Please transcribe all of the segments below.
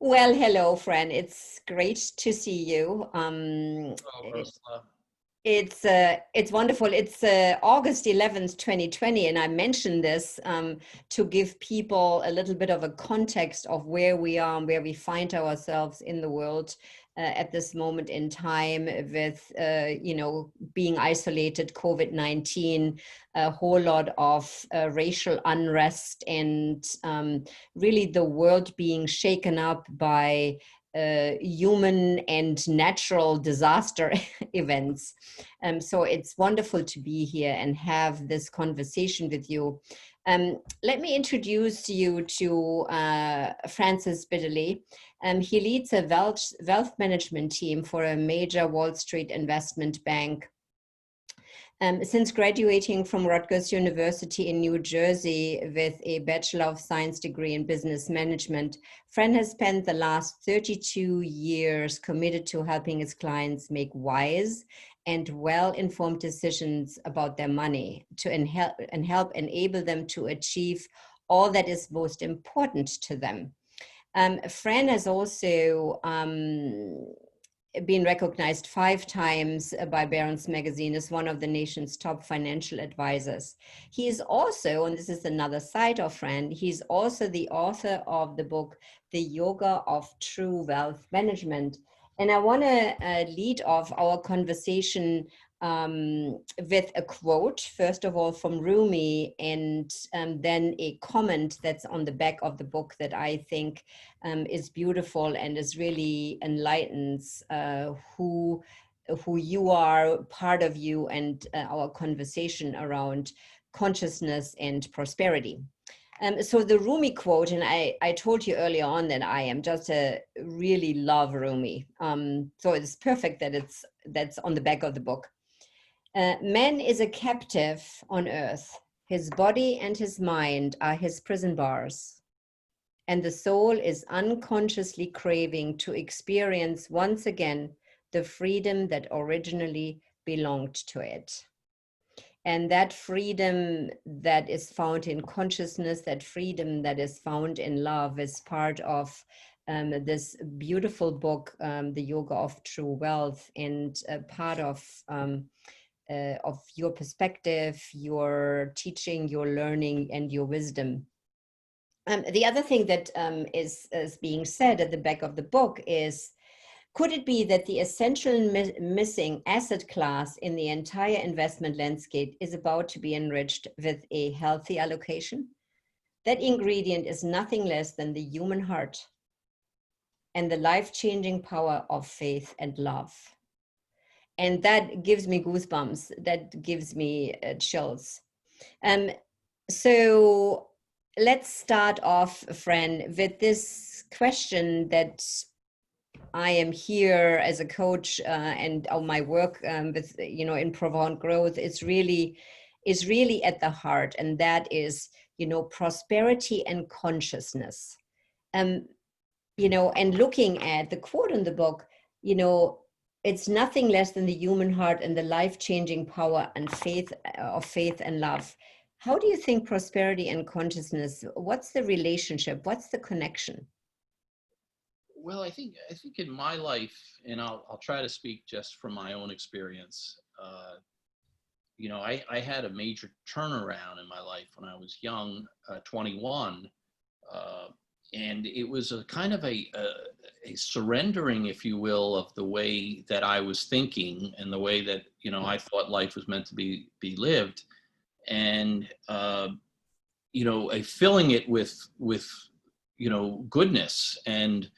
Well, hello, friend. It's great to see you. Oh, Ursula. It's wonderful. It's August 11th, 2020, and I mentioned this to give people a little bit of a context of where we are and where we find ourselves in the world at this moment in time with, being isolated, COVID-19, a whole lot of racial unrest, and really the world being shaken up by human and natural disaster events. So it's wonderful to be here and have this conversation with you. Let me introduce you to Francis Bitterly. He leads a wealth management team for a major Wall Street investment bank. Since graduating from Rutgers University in New Jersey with a Bachelor of Science degree in business management, Fran has spent the last 32 years committed to helping his clients make wise and well-informed decisions about their money and help enable them to achieve all that is most important to them. Fran has also been recognized 5 times by Barron's Magazine as one of the nation's top financial advisors. He is also, and this is another side of Fran, he's also the author of the book, The Yoga of True Wealth Management. And I want to lead off our conversation with a quote, first of all, from Rumi, and then a comment that's on the back of the book that I think is beautiful and is really enlightens who you are, part of you, and our conversation around consciousness and prosperity. So the Rumi quote, and I told you earlier on that I am just really love Rumi. So it's perfect that that's on the back of the book. Man is a captive on earth. His body and his mind are his prison bars. And the soul is unconsciously craving to experience once again the freedom that originally belonged to it. And that freedom that is found in consciousness, that freedom that is found in love, is part of this beautiful book, The Yoga of True Wealth, and part of your perspective, your teaching, your learning, and your wisdom. The other thing that is being said at the back of the book is, could it be that the essential missing asset class in the entire investment landscape is about to be enriched with a healthy allocation? That ingredient is nothing less than the human heart and the life-changing power of faith and love. And that gives me goosebumps. That gives me chills. So let's start off, Fran, with this question that I am here as a coach and all my work with, in profound growth is really at the heart, and that is, prosperity and consciousness. And looking at the quote in the book, it's nothing less than the human heart and the life-changing power and faith and love. How do you think prosperity and consciousness, what's the relationship? What's the connection? Well, I think in my life, and I'll try to speak just from my own experience. I had a major turnaround in my life when I was young, 21, and it was a kind of a surrendering, if you will, of the way that I was thinking and the way that I thought life was meant to be lived, and filling it with goodness and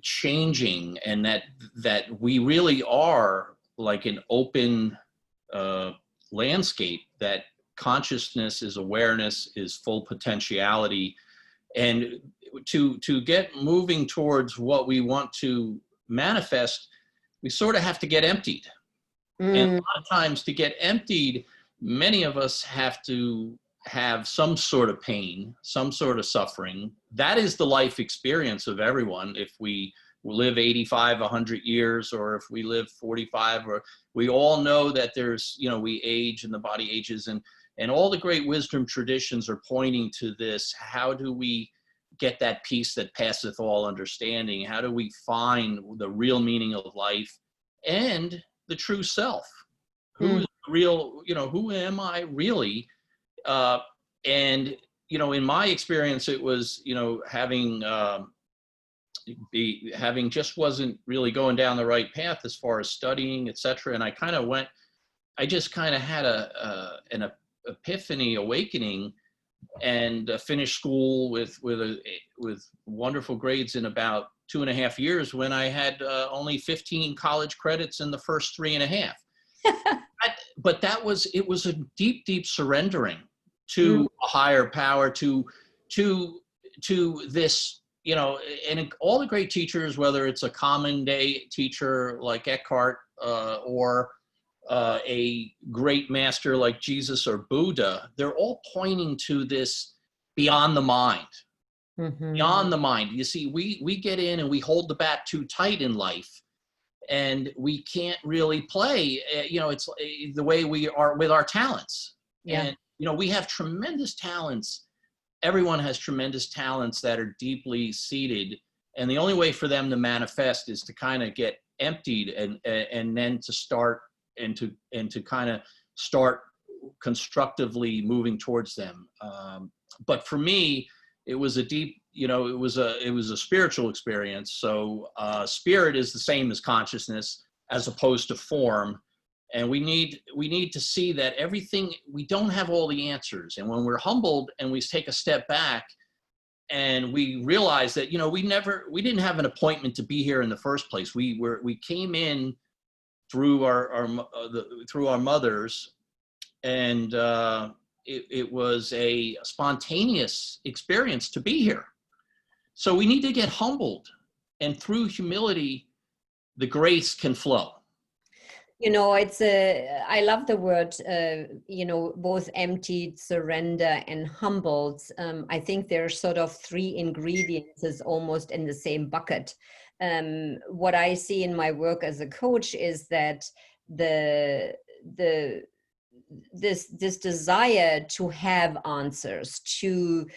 changing, and that we really are like an open landscape, that consciousness is awareness, is full potentiality, and to get moving towards what we want to manifest, we sort of have to get emptied. And a lot of times, to get emptied, many of us have to have some sort of pain, some sort of suffering. That is the life experience of everyone. If we live 85, 100 years, or if we live 45, or we all know that there's, we age and the body ages, and all the great wisdom traditions are pointing to this. How do we get that peace that passeth all understanding? How do we find the real meaning of life and the true self? Who is the real, who am I really? And, in my experience, it was, having just wasn't really going down the right path as far as studying, etc. And I just kind of had an epiphany awakening, and finished school with wonderful grades in about 2.5 years, when I had only 15 college credits in the first 3.5. But it was a deep, deep surrendering to a higher power, to this, and all the great teachers, whether it's a common day teacher like Eckhart, or a great master like Jesus or Buddha, they're all pointing to this beyond the mind. Beyond the mind. You see, we get in and we hold the bat too tight in life, and we can't really play, it's the way we are with our talents. Yeah. And, we have tremendous talents. Everyone has tremendous talents that are deeply seated. And the only way for them to manifest is to kind of get emptied, and then to start and to kind of start constructively moving towards them. But for me, it was a deep, it was a spiritual experience. So spirit is the same as consciousness, as opposed to form. And we need to see that everything, we don't have all the answers. And when we're humbled and we take a step back and we realize that, we didn't have an appointment to be here in the first place. We came in through our mothers, and it was a spontaneous experience to be here. So we need to get humbled, and through humility, the grace can flow. I love the word, both emptied, surrender, and humbled. I think there's sort of 3 ingredients is almost in the same bucket. What I see in my work as a coach is that this desire to have answers, to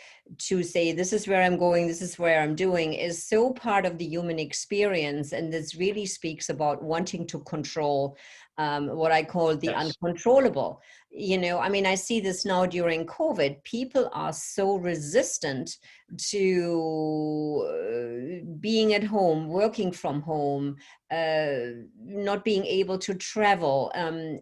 say, this is where I'm going, this is where I'm doing, is so part of the human experience. And this really speaks about wanting to control what I call the uncontrollable. I see this now during COVID. People are so resistant to being at home, working from home, not being able to travel. And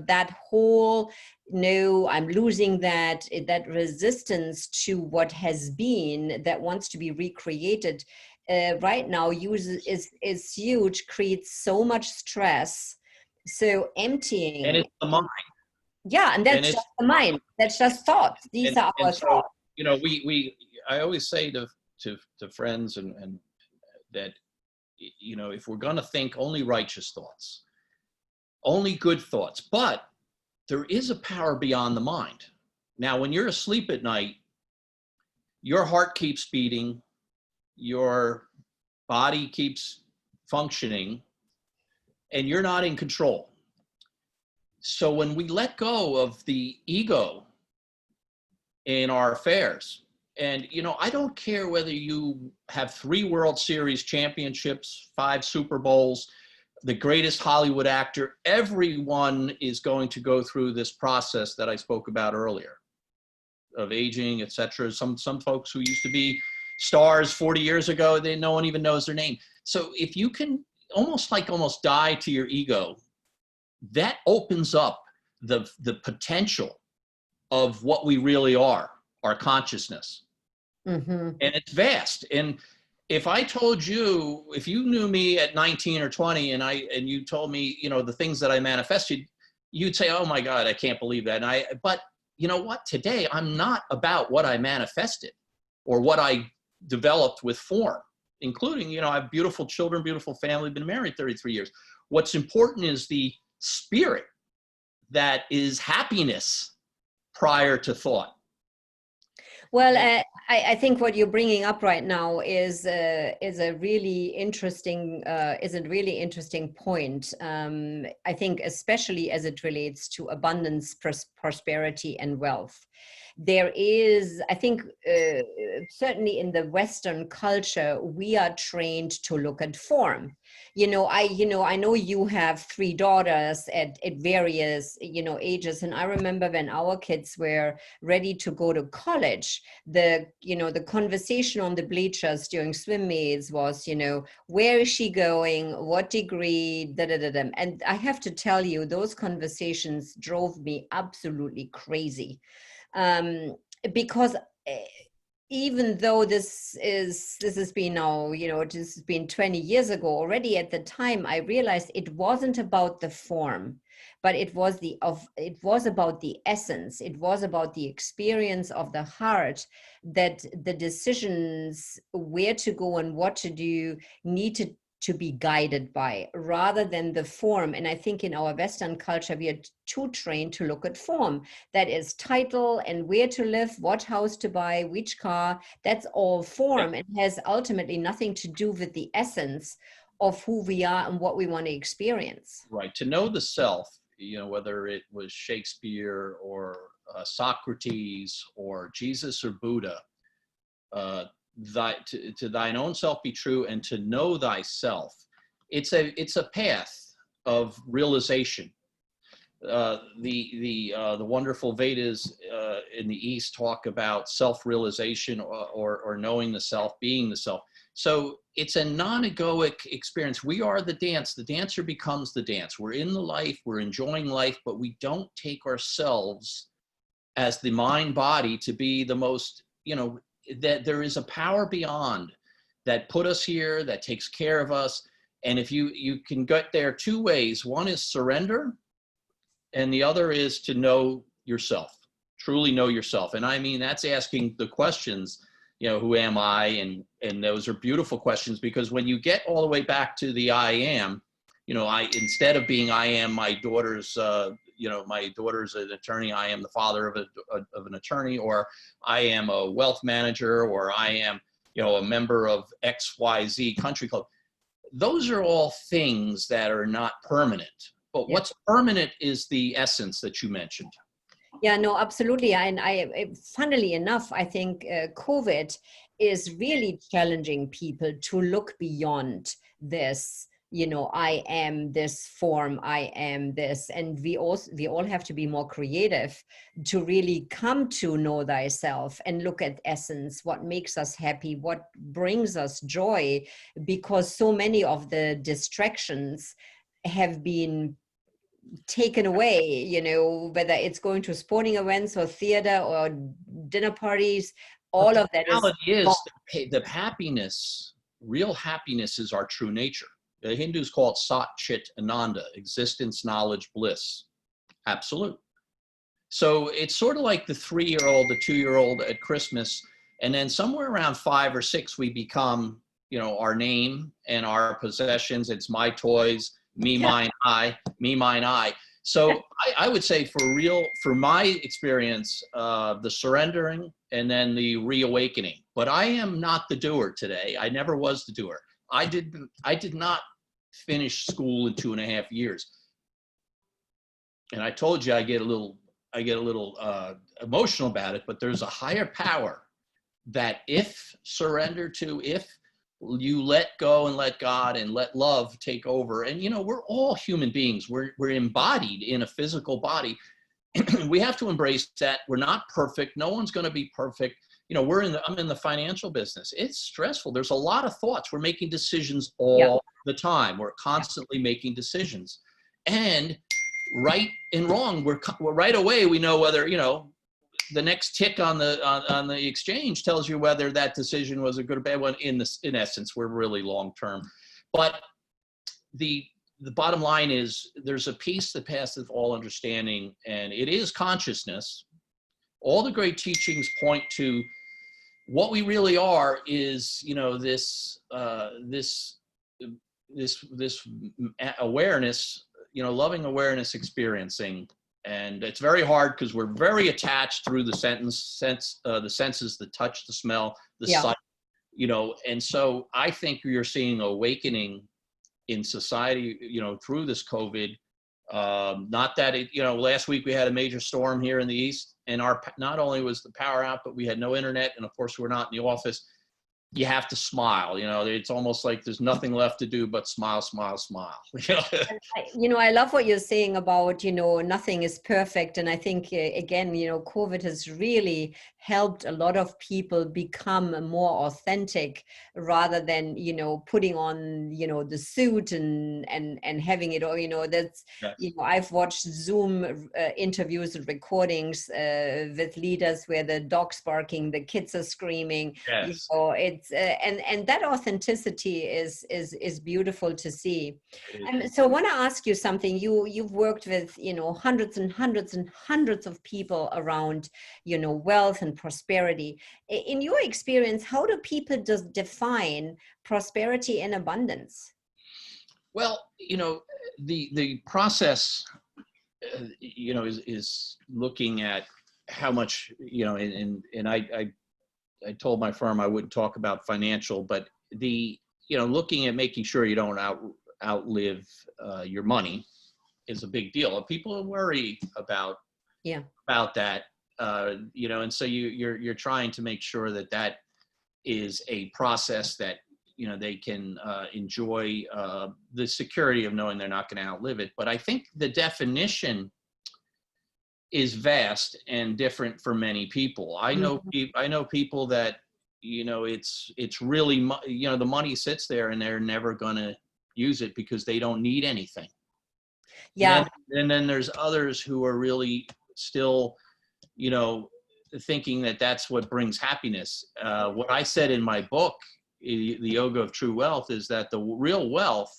that whole, no, I'm losing that resistance to what has been, that wants to be recreated, right now is huge, creates so much stress. So emptying. And it's the mind. Yeah, and that's just the mind. That's just thoughts. These are our thoughts. I always say to friends and that, if we're going to think, only righteous thoughts, only good thoughts, but there is a power beyond the mind. Now, when you're asleep at night, your heart keeps beating, your body keeps functioning, and you're not in control. So when we let go of the ego in our affairs, and, I don't care whether you have 3 World Series championships, 5 Super Bowls, the greatest Hollywood actor, everyone is going to go through this process that I spoke about earlier of aging, etc. Some folks who used to be stars 40 years ago, no one even knows their name. So if you can almost die to your ego, that opens up the potential of what we really are, our consciousness. And it's vast. And if I told you, if you knew me at 19 or 20 and you told me, the things that I manifested, you'd say, oh my God, I can't believe that. But you know what? Today, I'm not about what I manifested or what I developed with form, including, I have beautiful children, beautiful family, been married 33 years. What's important is the spirit that is happiness prior to thought. Well, I think what you're bringing up right now is a really interesting point. I think especially as it relates to abundance, prosperity, and wealth, there is, I think, certainly in the Western culture, we are trained to look at form. I know you have three daughters at various, ages. And I remember when our kids were ready to go to college, the conversation on the bleachers during swim meets was, where is she going? What degree? Da, da, da, da. And I have to tell you, those conversations drove me absolutely crazy. um, because even though this has been now, this has been 20 years ago already, at the time I realized it wasn't about the form, but it was about the essence. It was about the experience of the heart, that the decisions where to go and what to do need to be guided by, rather than the form. And I think in our Western culture, we are too trained to look at form. That is title and where to live, what house to buy, which car. That's all Yeah, form. It has ultimately nothing to do with the essence of who we are and what we want to experience. right. To know the self, whether it was Shakespeare or Socrates or Jesus or Buddha, uh, to thine own self be true, and to know thyself. It's a path of realization. The wonderful Vedas in the East talk about self-realization, or knowing the self, being the self. So it's a non-egoic experience. We are the dance. The dancer becomes the dance. We're in the life. We're enjoying life, but we don't take ourselves as the mind body to be the most. That there is a power beyond that put us here, that takes care of us. And if you can get there two ways. One is surrender, and the other is to know yourself, truly know yourself. And I mean, that's asking the questions, who am I? And those are beautiful questions, because when you get all the way back to the I am, instead of being I am my daughter's, my daughter's an attorney, I am the father of an attorney, or I am a wealth manager, or I am, a member of XYZ country club. Those are all things that are not permanent. But Yeah. what's permanent is the essence that you mentioned. Yeah, no, absolutely. And funnily enough, I think COVID is really challenging people to look beyond this. I am this form, I am this, and we all have to be more creative to really come to know thyself and look at essence, what makes us happy, what brings us joy, because so many of the distractions have been taken away, whether it's going to sporting events or theater or dinner parties, But all the of that is reality gone. is the happiness, real happiness is our true nature. The Hindus call it Sat Chit Ananda, existence, knowledge, bliss. Absolute. So it's sort of like the 3-year-old, the 2-year-old at Christmas. And then somewhere around 5 or 6, we become, our name and our possessions. It's my toys, me, Yeah. mine, I, me, mine, I. So I would say for my experience, the surrendering and then the reawakening. But I am not the doer today. I never was the doer. I did not finish school in 2.5 years. And I told you I get a little emotional about it, but there's a higher power that if surrendered to, if you let go and let God and let love take over. And we're all human beings. We're embodied in a physical body. We have to embrace that. We're not perfect. No one's going to be perfect. I'm in the financial business. It's stressful. There's a lot of thoughts. We're making decisions Yeah. all the time. We're constantly making decisions. And right and wrong, we're right away, we know whether, the next tick on the exchange tells you whether that decision was a good or bad one. In essence, we're really long term. But the bottom line is there's a peace that passeth all understanding, and it is consciousness. All the great teachings point to what we really are is, this awareness, loving awareness experiencing. And it's very hard because we're very attached through the the senses, the touch, the smell, the Yeah. sight, and so I think you're seeing awakening in society, through this COVID. Not that last week we had a major storm here in the East. and our, not only was the power out, but we had no internet, and of course we're not in the office. You have to smile, you know, it's almost like there's nothing left to do but smile, smile, smile. I love what you're saying about, nothing is perfect. And I think, again, COVID has really helped a lot of people become more authentic rather than, putting on, the suit and having it all, that's, Yes. I've watched Zoom interviews and recordings with leaders where the dog's barking, the kids are screaming, Yes. it's, and that authenticity is beautiful to see. It is. So I want to ask you something. You've worked with, hundreds and hundreds and hundreds of people around, wealth and prosperity. In your experience, how do people just define prosperity and abundance? Well, the process, is looking at how much, and I told my firm I wouldn't talk about financial, but looking at making sure you don't outlive your money is a big deal. People worry about that, and so you're trying to make sure that is a process that they can enjoy the security of knowing they're not going to outlive it. But I think the definition is vast and different for many people. I know people that it's really the money sits there and they're never going to use it because they don't need anything. Yeah. And then there's others who are really still thinking that that's what brings happiness. What I said in my book, The Yoga of True Wealth, is that the real wealth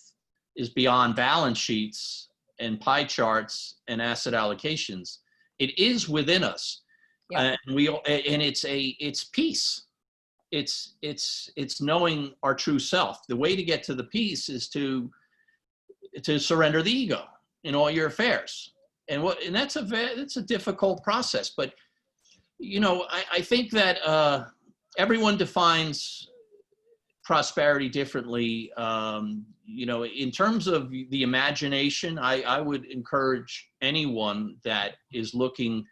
is beyond balance sheets and pie charts and asset allocations. It is within us. And it's peace. It's knowing our true self. The way to get to the peace is to surrender the ego in all your affairs. And that's a difficult process. But I think that everyone defines prosperity differently. In terms of the imagination, I would encourage anyone that is looking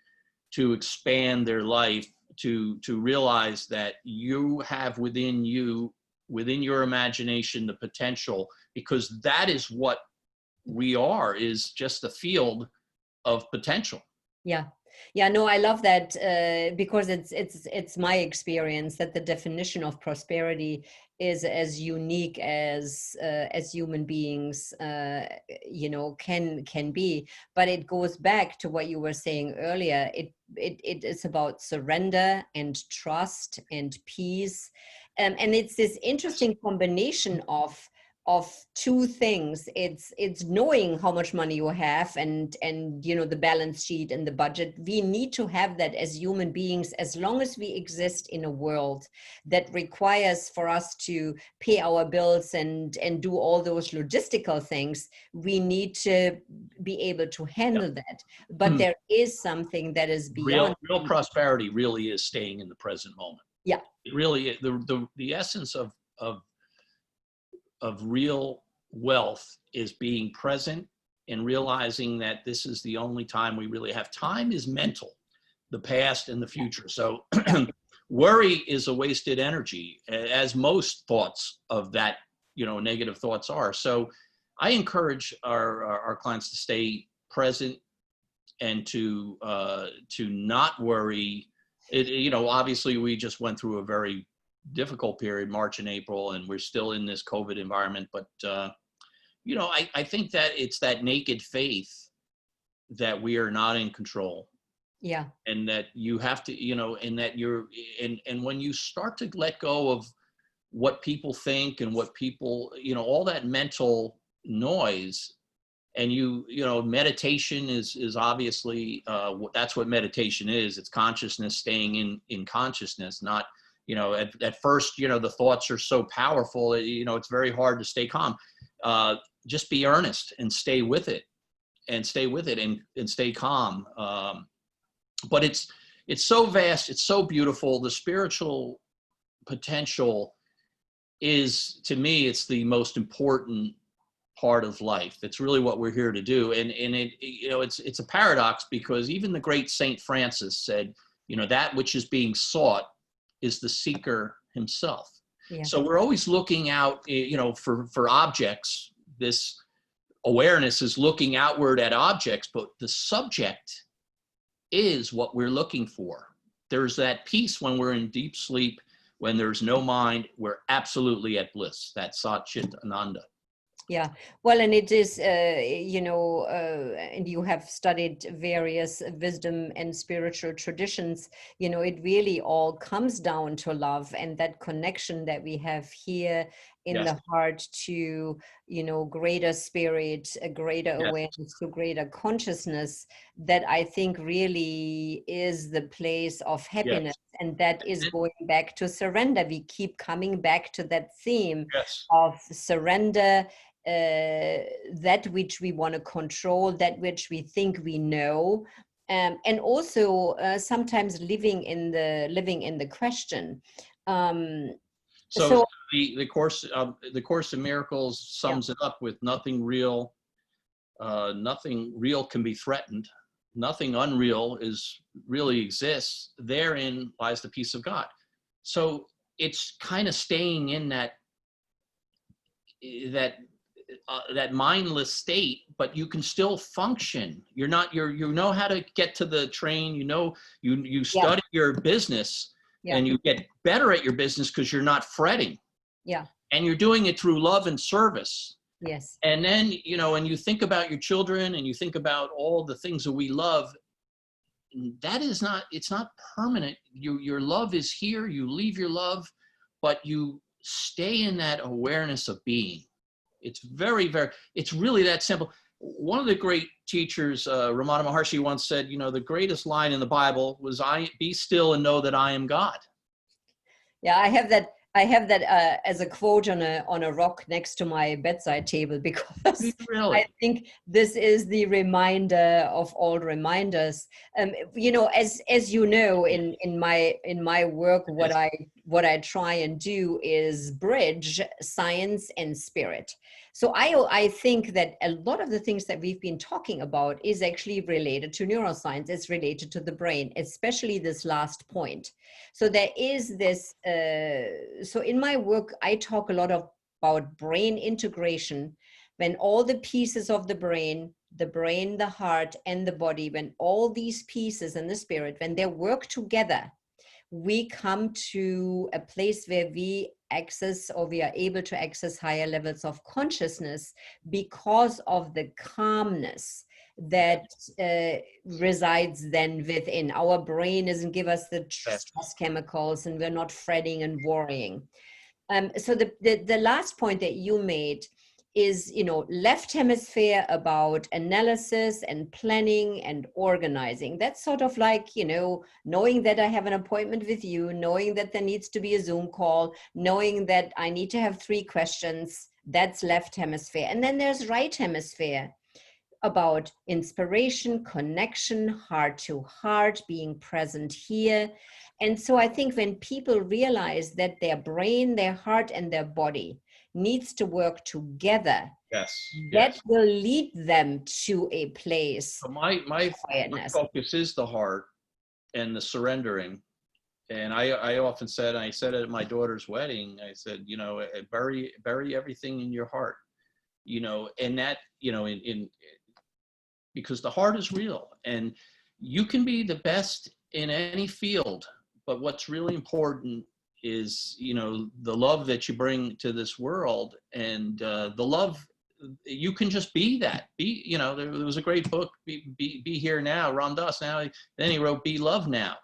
to expand their life to realize that you have within your imagination, the potential, because that is what we are, is just a field of potential. Yeah, no, I love that because it's my experience that the definition of prosperity is as unique as human beings, can be. But it goes back to what you were saying earlier. It is about surrender and trust and peace, and it's this interesting combination of two things. It's knowing how much money you have and the balance sheet and the budget. We need to have that as human beings, as long as we exist in a world that requires for us to pay our bills and do all those logistical things. We need to be able to handle that. But there is something that is beyond. Real prosperity really is staying in the present moment. Yeah. It really is. The essence of real wealth is being present and realizing that this is the only time we really have. Time is mental, the past and the future. So worry is a wasted energy, as most thoughts of that, negative thoughts are. So I encourage our clients to stay present and to not worry. Obviously we just went through a very difficult period, March and April, and we're still in this COVID environment. But, I think that it's that naked faith that we are not in control. Yeah. And that you have to, and that and when you start to let go of what people think and what people, all that mental noise, and meditation is obviously, that's what meditation is. It's consciousness, staying in consciousness, not, at first, the thoughts are so powerful, it's very hard to stay calm. Just be earnest and stay with it and stay calm. But it's so vast. It's so beautiful. The spiritual potential is, to me, it's the most important part of life. That's really what we're here to do. And it, it's a paradox, because even the great Saint Francis said, that which is being sought is the seeker himself. Yeah. So we're always looking out, for objects. This awareness is looking outward at objects, but the subject is what we're looking for. There's that peace when we're in deep sleep, when there's no mind, we're absolutely at bliss. That's Sat Chit Ananda. Yeah, well, and it is, and you have studied various wisdom and spiritual traditions. It really all comes down to love and that connection that we have here in Yes. the heart to, greater spirit, a greater Yes. awareness, to greater consciousness, that I think really is the place of happiness. Yes. And that is going back to surrender. We keep coming back to that theme Yes. of surrender, that which we want to control, that which we think we know, and also sometimes living in the question. So So the Course in Miracles sums it up with nothing real can be threatened. Nothing unreal really exists. Therein lies the peace of God. So it's kind of staying in that mindless state, but you can still function. You know how to get to the train. You study your business, and you get better at your business because you're not fretting. Yeah. And you're doing it through love and service. Yes. And then, and you think about your children, and you think about all the things that we love. It's not permanent. Your love is here. You leave your love, but you stay in that awareness of being. It's it's really that simple. One of the great teachers, Ramana Maharshi, once said, the greatest line in the Bible was, be still and know that I am God. Yeah, I have that as a quote on a rock next to my bedside table, because Really? I think this is the reminder of all reminders. As you know, in my work, what I try and do is bridge science and spirit. So I think that a lot of the things that we've been talking about is actually related to neuroscience. It's related to the brain, especially this last point. So there is this, so in my work, I talk a lot about brain integration, when all the pieces of the brain, the heart, and the body, when all these pieces and the spirit, when they work together, we come to a place where we access, or we are able to access, higher levels of consciousness, because of the calmness that resides then within. Our brain doesn't give us the stress chemicals, and we're not fretting and worrying. So the last point that you made is, left hemisphere about analysis and planning and organizing. That's sort of like, knowing that I have an appointment with you, knowing that there needs to be a Zoom call, knowing that I need to have 3 questions. That's left hemisphere. And then there's right hemisphere, about inspiration, connection, heart to heart, being present here. And so I think when people realize that their brain, their heart, and their body needs to work together, that will lead them to a place. So my focus is the heart and the surrendering. And I often said, and I said it at my daughter's wedding, I said, bury everything in your heart, and that, because the heart is real, and you can be the best in any field, but what's really important is, the love that you bring to this world, and the love, you can just be that. There was a great book, Be Here Now, Ram Dass. Now, then he wrote Be Love Now.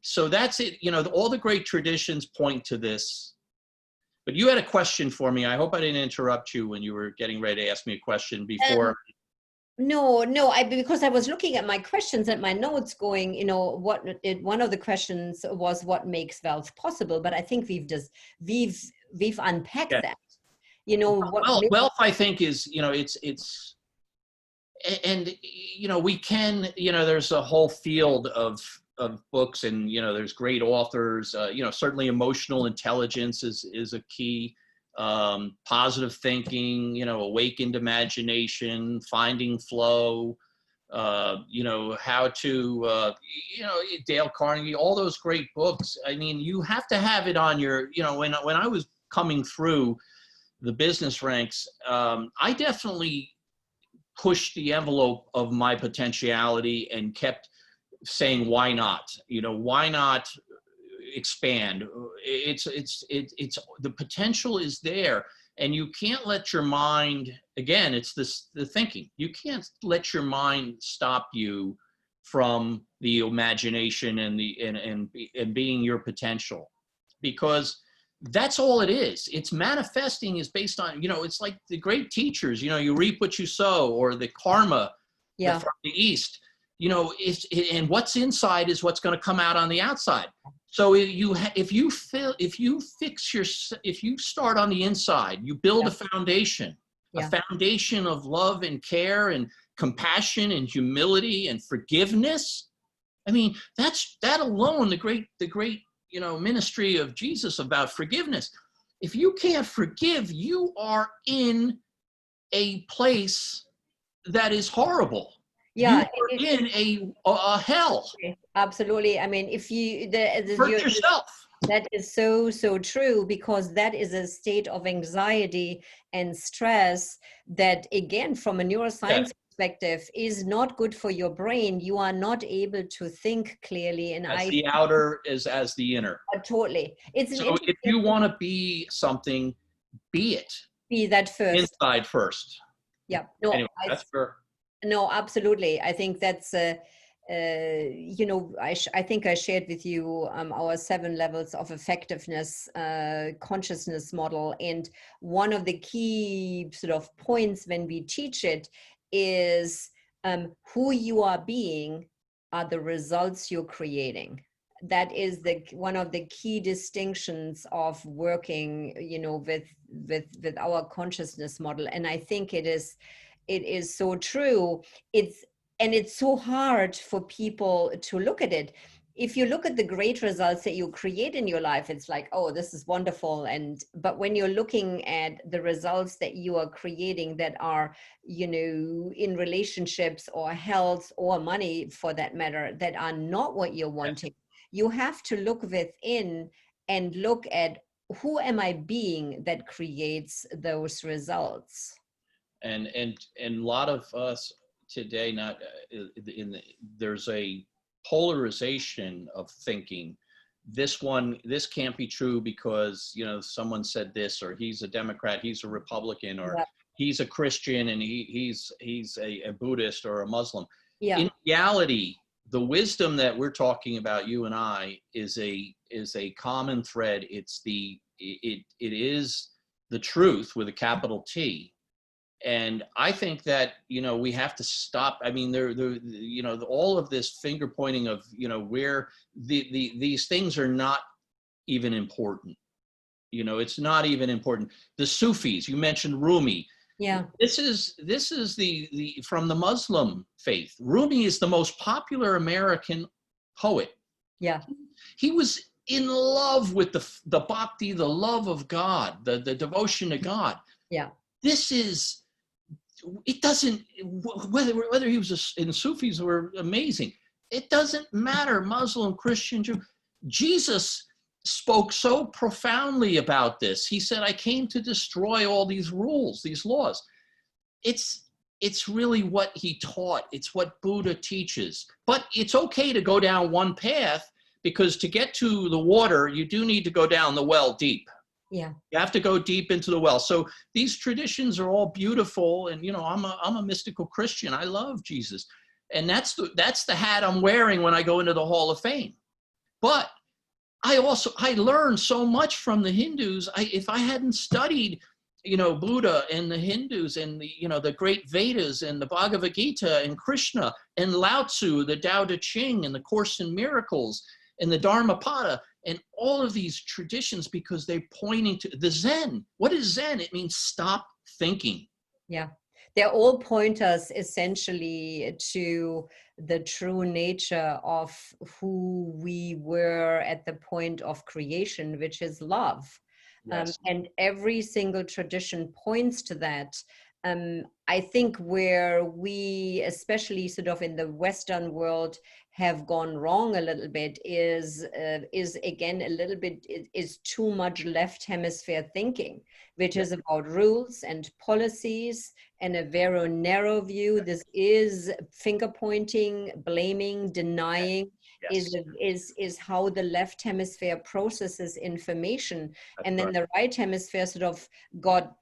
So that's it. All the great traditions point to this. But you had a question for me. I hope I didn't interrupt you when you were getting ready to ask me a question before. No, because I was looking at my questions and my notes going, one of the questions was what makes wealth possible, but I think we've unpacked that. Wealth, I think, is, it's, and, we can, there's a whole field of books, and, there's great authors, certainly emotional intelligence is a key. positive thinking, awakened imagination, finding flow, how to, Dale Carnegie, all those great books. I mean, you have to have it on your, when I was coming through the business ranks, I definitely pushed the envelope of my potentiality and kept saying, why not? Why not expand? It's the potential is there, and you can't let your mind, again, it's the thinking. You can't let your mind stop you from the imagination and and being your potential, because that's all it is. It's manifesting is based on, it's like the great teachers, you reap what you sow, or the karma from the East, and what's inside is what's going to come out on the outside. So if you start on the inside, you build a foundation, a foundation of love and care and compassion and humility and forgiveness. I mean, that alone, the great ministry of Jesus about forgiveness. If you can't forgive, you are in a place that is horrible. Yeah, you are in a hell. Absolutely. I mean, if you hurt yourself. That is so true, because that is a state of anxiety and stress that, again, from a neuroscience perspective, is not good for your brain. You are not able to think clearly. And as the outer is as the inner. Totally. So if you want to be something, be it. Be that first. Inside first. Yeah. No, anyway, that's fair. No, absolutely. I think that's I think I shared with you our 7 levels of effectiveness consciousness model, and one of the key sort of points when we teach it is who you are being are the results you're creating. That is one of the key distinctions of working, with our consciousness model, and I think it is so true. It's so hard for people to look at it. If you look at the great results that you create in your life, it's like, oh, this is wonderful. But when you're looking at the results that you are creating that are, in relationships or health or money for that matter, that are not what you're wanting, you have to look within and look at, who am I being that creates those results? And a lot of us today, there's a polarization of thinking. This can't be true because someone said this, or he's a Democrat, he's a Republican, or he's a Christian, and he's a Buddhist or a Muslim. In reality, the wisdom that we're talking about, you and I, is a common thread. it is the truth with a capital T. And I think that, we have to stop. I mean, all of this finger pointing of, where these things are not even important. It's not even important. The Sufis, you mentioned Rumi. Yeah. This is the from the Muslim faith. Rumi is the most popular American poet. Yeah. He was in love with the bhakti, the love of God, the devotion to God. Yeah. It doesn't, whether he was in Sufis were amazing. It doesn't matter, Muslim, Christian, Jew. Jesus spoke so profoundly about this. He said, I came to destroy all these rules, these laws. It's really what he taught. It's what Buddha teaches. But it's okay to go down one path, because to get to the water, you do need to go down the well deep. Yeah. You have to go deep into the well. So these traditions are all beautiful. And, I'm a mystical Christian. I love Jesus. And that's the hat I'm wearing when I go into the Hall of Fame. But I learned so much from the Hindus. If I hadn't studied, Buddha and the Hindus and the great Vedas and the Bhagavad Gita and Krishna and Lao Tzu, the Tao Te Ching and the Course in Miracles and the Dharmapada, and all of these traditions, because they're pointing to the Zen. What is Zen? It means stop thinking. Yeah. They're all pointers essentially to the true nature of who we were at the point of creation, which is love. Yes. And every single tradition points to that. I think where we, especially sort of in the Western world, have gone wrong a little bit is again a little bit is too much left hemisphere thinking, which Yeah. is about rules and policies and a very narrow view. This is finger pointing, blaming, denying. Yes. Is how the left hemisphere processes information, That's and then right. the right hemisphere sort of got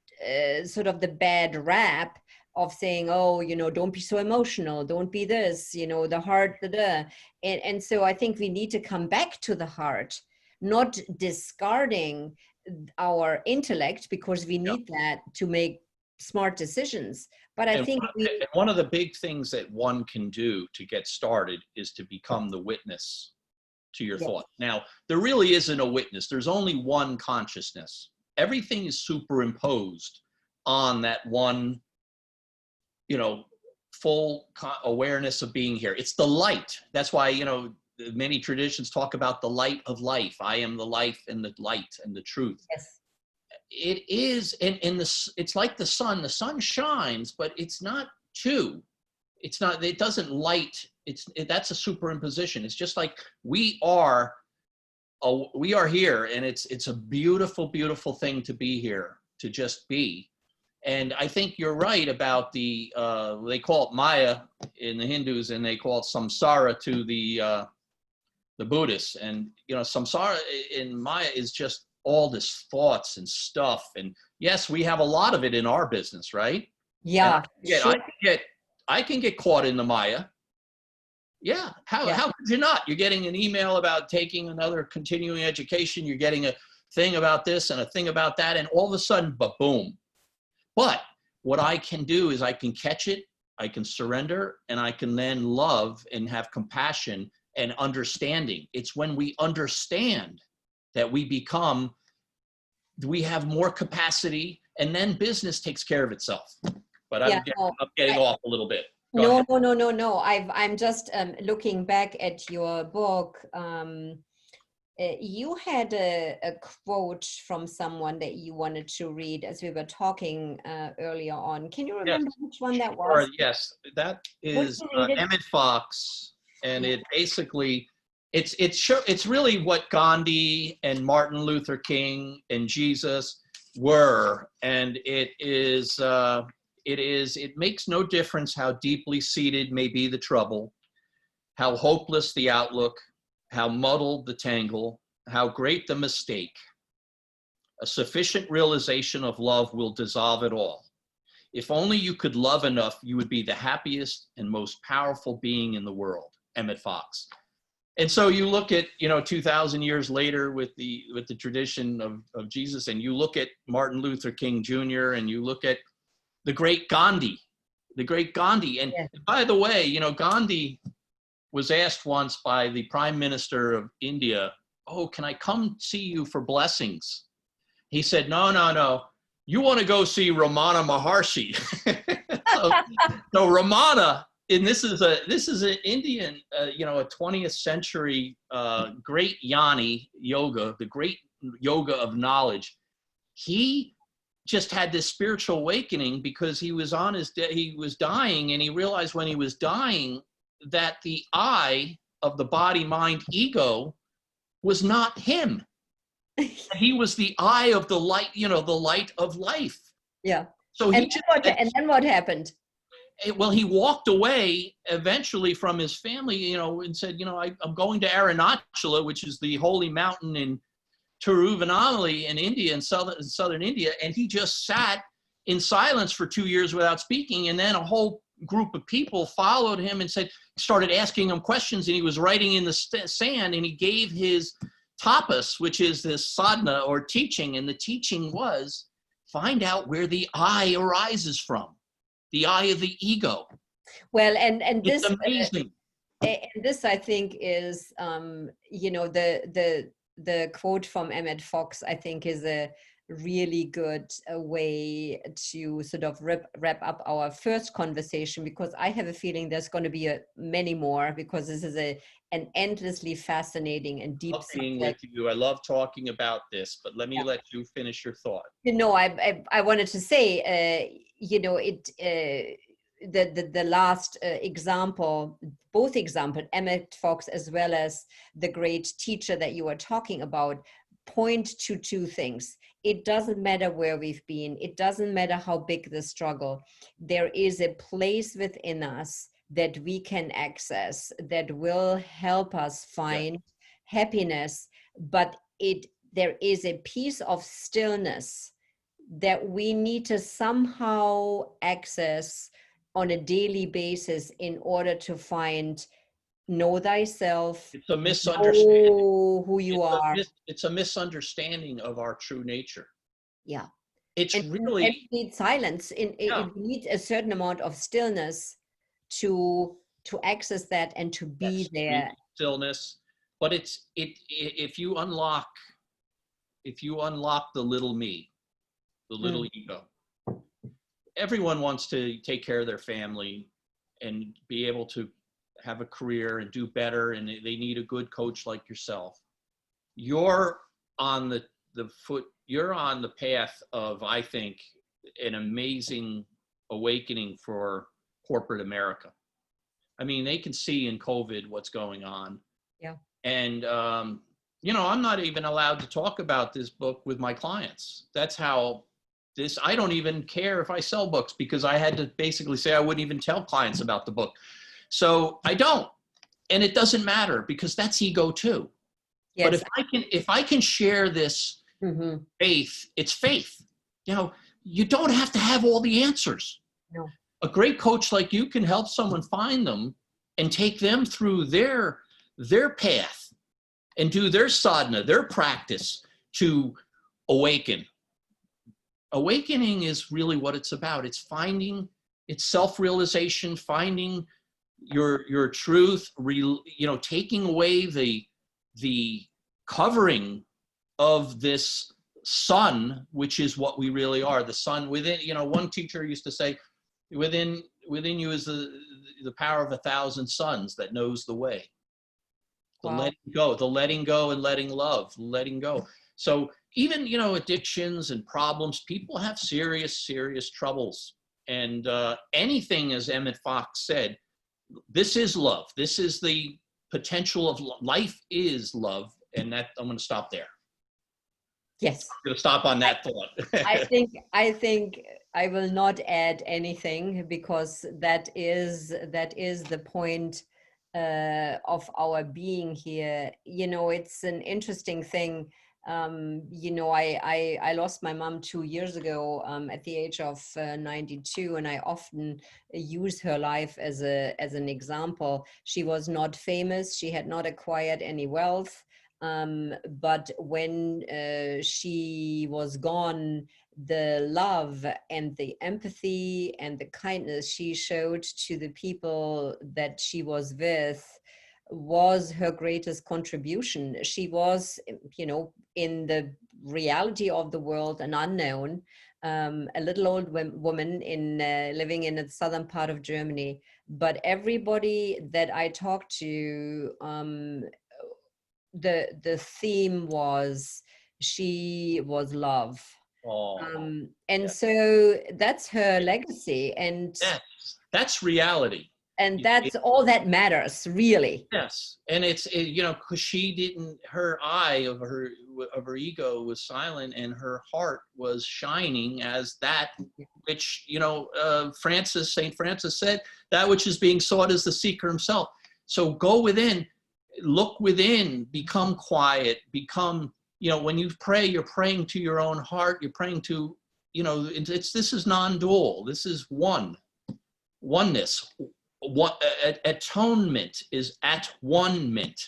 sort of the bad rap of saying, oh, don't be so emotional, don't be this, the heart, and so I think we need to come back to the heart, not discarding our intellect, because we Yeah. need that to make smart decisions. But I And think one of the big things that one can do to get started is to become the witness to your yes, thought. Now, there really isn't a witness. There's only one consciousness. Everything is superimposed on that one, full awareness of being here. It's the light. That's why, many traditions talk about the light of life. I am the life and the light and the truth. yes, It is, it's like the sun. The sun shines, but it's not two. It's not, it doesn't light. That's a superimposition. It's just like we are here, and it's a beautiful, beautiful thing to be here, to just be. And I think you're right about they call it Maya in the Hindus, and they call it samsara to the Buddhists. And samsara in Maya is just all this thoughts and stuff. And yes, we have a lot of it in our business, right? And yeah, I can get caught in the Maya. Yeah. yeah, How could you not? You're getting an email about taking another continuing education. You're getting a thing about this and a thing about that. And all of a sudden, boom. But what I can do is I can catch it, I can surrender, and I can then love and have compassion and understanding. It's when we understand that we have more capacity, and then business takes care of itself. But yeah. I'm getting off a little bit. Go No, ahead. no, no, no, no. I'm just looking back at your book. You had a quote from someone that you wanted to read as we were talking earlier on. Can you Yes, remember which one that sure. was? Yes, that Would is you read it? Emmett Fox, and Yeah. it basically it's really what Gandhi and Martin Luther King and Jesus were, and it makes no difference how deeply seated may be the trouble, how hopeless the outlook, how muddled the tangle, how great the mistake. A sufficient realization of love will dissolve it all. If only you could love enough, you would be the happiest and most powerful being in the world. Emmett Fox. And so you look at 2,000 years later with the tradition of Jesus, and you look at Martin Luther King Jr., and you look at the great Gandhi. And Yeah. by the way, Gandhi was asked once by the Prime Minister of India, oh, can I come see you for blessings? He said, no. You want to go see Ramana Maharshi. so Ramana, and this is an Indian, a 20th century great Jnani yoga, the great yoga of knowledge. He just had this spiritual awakening because he was he was dying, and he realized when he was dying that the I of the body, mind, ego was not him. He was the eye of the light, the light of life. Yeah. So And then what happened? well, he walked away eventually from his family, and said, I'm going to Arunachala, which is the holy mountain in Tiruvannamalai in India, in southern India. And he just sat in silence for 2 years without speaking. And then a whole group of people followed him and started asking him questions. And he was writing in the sand, and he gave his tapas, which is this sadhana or teaching. And the teaching was find out where the I arises from, the I of the ego. Well, and It's this amazing. and this I think is the quote from Emmett Fox, I think is really good way to sort of wrap up our first conversation, because I have a feeling there's going to be many more, because this is an endlessly fascinating and deep Love being with subject. you. I love talking about this, but let me Yeah. let you finish your thought. I wanted to say, the last example, both example, Emmett Fox as well as the great teacher that you are talking about, point to two things. It doesn't matter where we've been. It doesn't matter how big the struggle. There is a place within us that we can access that will help us Yeah. find happiness, but there is a piece of stillness that we need to somehow access on a daily basis in order to find, know thyself, It's a misunderstanding. know who you are. It's a misunderstanding of our true nature. Yeah. It's And really, we need silence. yeah, We need a certain amount of stillness to access that and to be yes, we there. need stillness, but if you unlock the little me, the little Mm, ego, everyone wants to take care of their family and be able to have a career and do better, and they need a good coach like yourself. You're on you're on the path of, I think, an amazing awakening for corporate America. I mean, they can see in COVID what's going on. yeah. And, I'm not even allowed to talk about this book with my clients. That's how I don't even care if I sell books, because I had to basically say I wouldn't even tell clients about the book. So I don't. And it doesn't matter, because that's ego too. But Yes. if I can share this Mm-hmm. faith, it's faith. You don't have to have all the answers. No. A great coach like you can help someone find them and take them through their path and do their sadhana, their practice to awaken. Awakening is really what it's about. It's self-realization, finding your truth, taking away the covering of this sun, which is what we really are. The sun within, one teacher used to say, within you is the power of 1,000 suns that knows the way. Wow. The letting go and letting love, letting go. So even, addictions and problems, people have serious, serious troubles. And anything, as Emmett Fox said, this is love. This is the potential of life is love. And that, I'm going to stop there. Yes. I'm going to stop on that thought. I think I will not add anything, because that is the point of our being here. It's an interesting thing. I lost my mom 2 years ago, at the age of 92, and I often use her life as an example. She was not famous. She had not acquired any wealth. But when she was gone, the love and the empathy and the kindness she showed to the people that she was with was her greatest contribution. She was, in the reality of the world, an unknown, a little old woman living in the southern part of Germany. But everybody that I talked to, the theme was, she was love. Oh, And yeah. so that's her legacy, and That's reality. that's all that matters, really. Yes, and because she didn't, her eye of her ego was silent, and her heart was shining as that which Saint Francis said, that which is being sought is the seeker himself. So go within, look within, become quiet, become, when you pray, you're praying to your own heart. You're praying to, this is non-dual. This is oneness. What atonement is at one mint.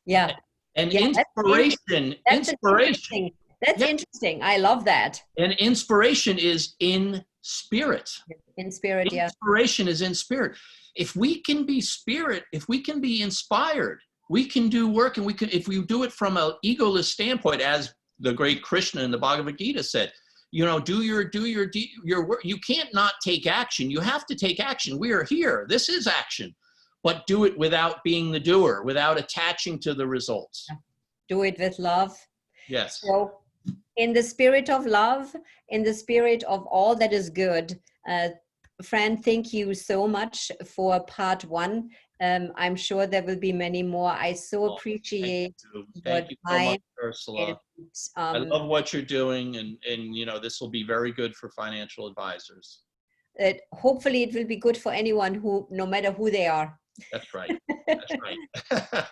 Yeah. And Yeah, that's inspiration. interesting. That's Yeah. interesting. I love that. And inspiration is in spirit. In spirit, yeah. Inspiration is in spirit. If we can be spirit, if we can be inspired, we can do work, and if we do it from an egoless standpoint, as the great Krishna in the Bhagavad Gita said, you know, do your work. You can't not take action. You have to take action. We are here. This is action, but do it without being the doer, without attaching to the results. Do it with love. Yes. So in the spirit of love, in the spirit of all that is good, Fran, thank you so much for part one. I'm sure there will be many more. I so appreciate your Thank you so time. much, Ursula. And, I love what you're doing, and you know, this will be very good for financial advisors. Hopefully it will be good for anyone who, no matter who they are. That's right. That's right.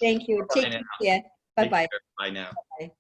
Thank you. Take care. Bye-bye. Bye now. Bye.